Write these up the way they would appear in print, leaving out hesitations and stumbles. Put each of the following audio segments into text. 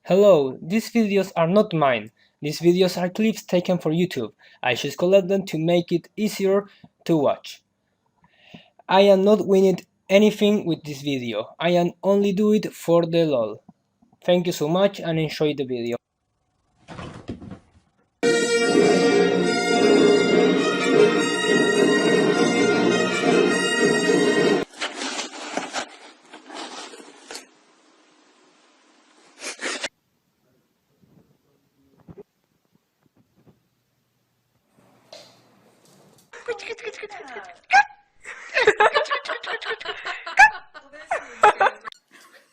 Hello, these videos are not mine. These videos are clips taken for YouTube. I just collect them to make it easier to watch. I am not winning anything with this video. I am only do it for the lol. Thank you so much and enjoy the video.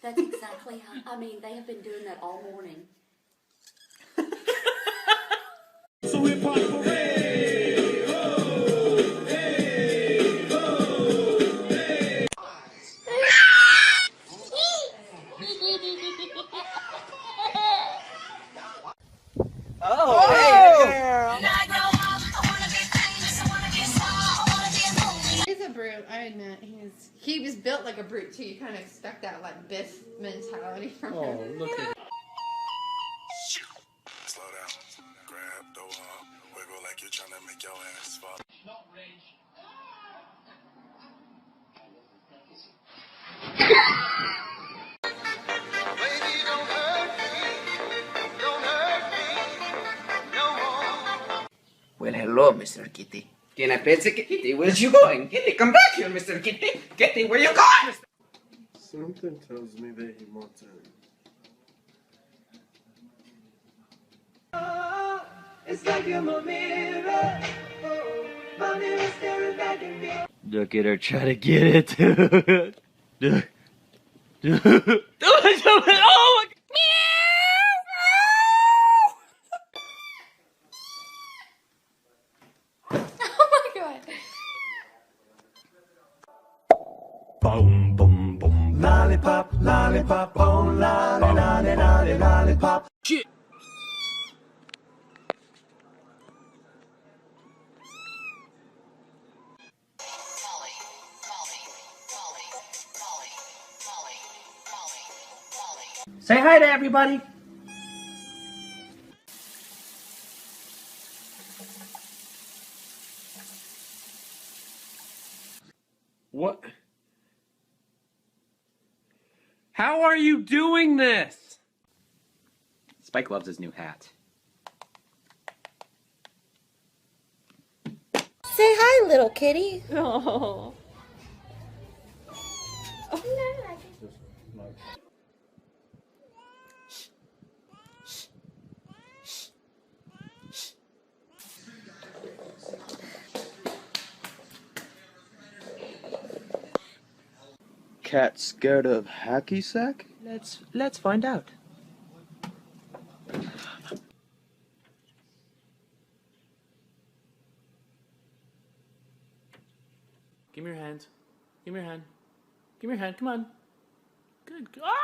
That's exactly how, they have been doing that all morning. So hip hop parade, ho, hey, ho, hey. Oh, hey, He's a brute, I admit. He was built like a brute too. You kind of expect that like Biff mentality from him. Oh, look at Slow down, grab, throw up, wiggle like you're trying to make your ass fall. Not rage. Baby, don't hurt me no more. Well, hello, Mr. Kitty. Can I pet you, Kitty? Where's you going? Kitty, come back here, Mr. Kitty. Kitty, where you going? Something tells me that he wants it. It's like you're my mirror. Oh, my mirror staring back at me. Look at her try to get it. Oh my Boom, boom, boom. Lollipop, lollipop, oh, lolly, lolly, lolly, lollipop. shit. Say hi to everybody. What? How are you doing this? Spike loves his new hat. Say hi, little kitty. Oh. Cat scared of hacky sack? Let's find out. Give me your hand. Give me your hand. Give me your hand. Come on. Good. Ah!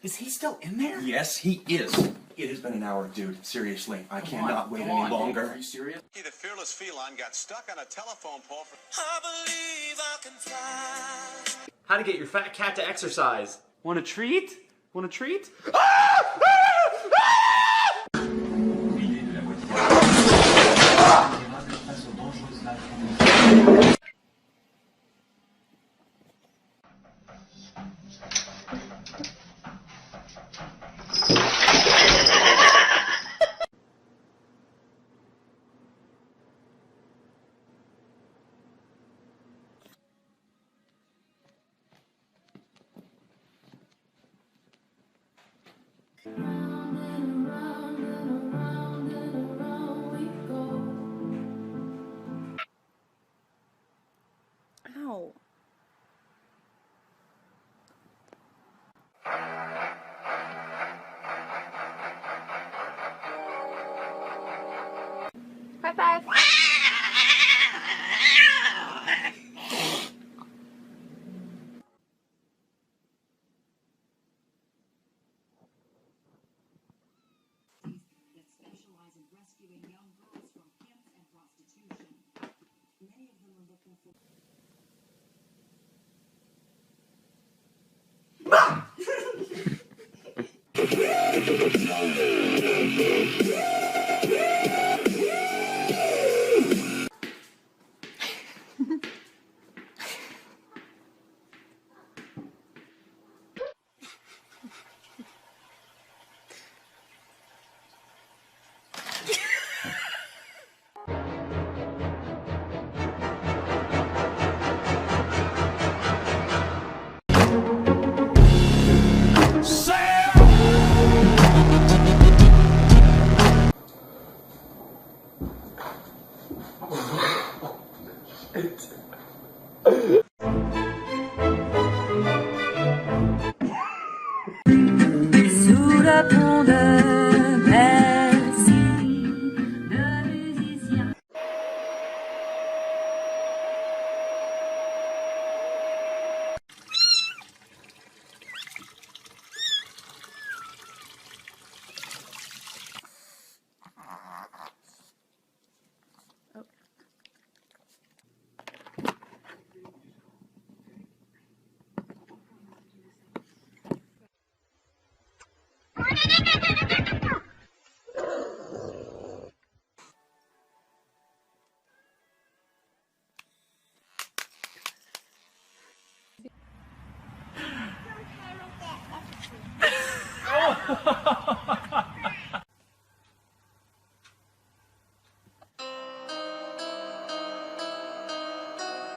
Is he still in there? Yes, he is. It has been an hour, dude. Seriously, I cannot wait any longer. Are you serious? The fearless feline got stuck on a telephone pole for... I believe I can fly. How to get your fat cat to exercise. Want a treat? Want a treat? Ow. High five. Sous le pont de Bercy, le musicien.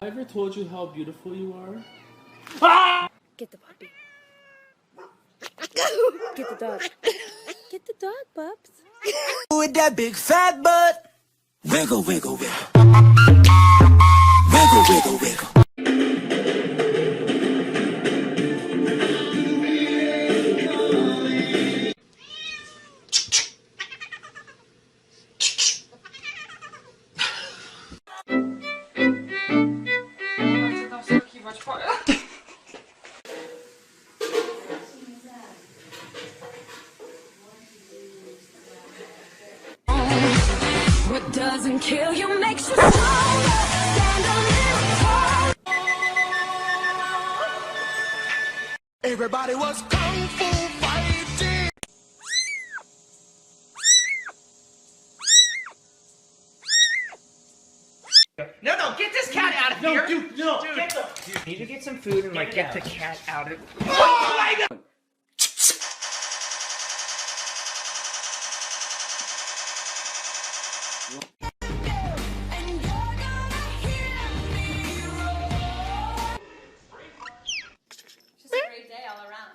I ever told you how beautiful you are? Get the puppy. Get the dog. Get the dog, pups. With that big fat butt. Wiggle, wiggle, wiggle. Wiggle, wiggle, wiggle. What doesn't kill you makes you stronger. Stand a little tall. Everybody was kung fu fighting. No, get this cat out of here! Dude, no! Get the... You need to get some food and like get the cat out of... Just a great day all around.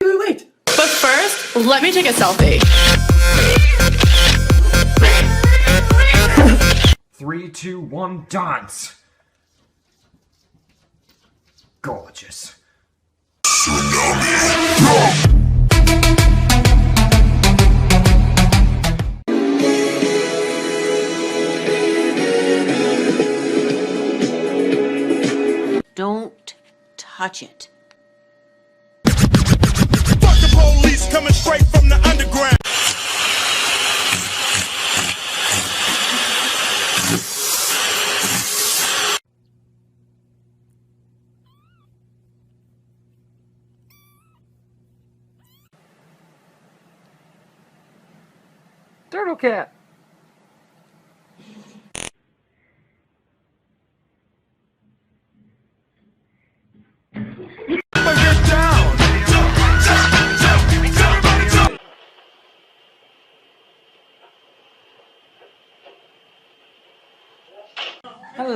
Wait. But first, let me take a selfie. 3, 2, 1, dance! Gorgeous. Don't touch it. Fuck the police coming straight from the underground. Turtle cat.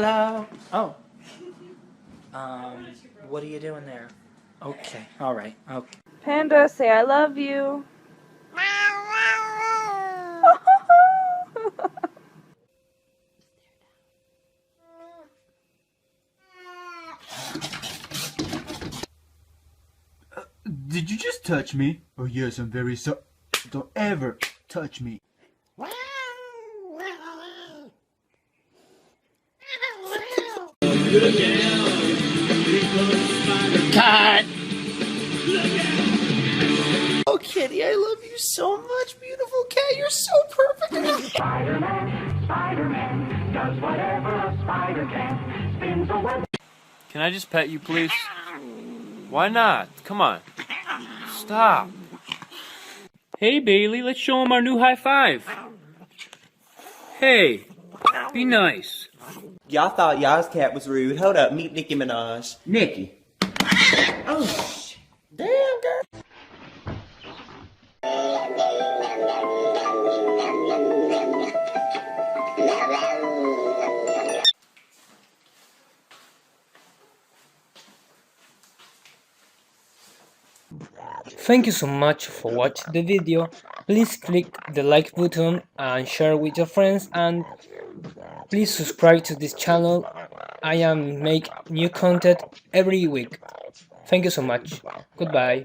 Hello. Oh. What are you doing there? Okay. All right. Okay. Panda, say I love you. Did you just touch me? Oh yes, I'm very sorry. Don't ever touch me. Cut! Oh, Kitty, I love you so much, beautiful cat. You're so perfect. Spider-Man does whatever a spider can. Spins a web. Can I just pet you, please? Why not? Come on. Stop. Hey, Bailey, let's show him our new high five. Hey, be nice. Y'all thought y'all's cat was rude. Hold up, meet Nicki Minaj. Nicki. Oh, damn, girl. Thank you so much for watching the video. Please click the like button and share with your friends, and please subscribe to this channel. I am make new content every week. Thank you so much. Goodbye.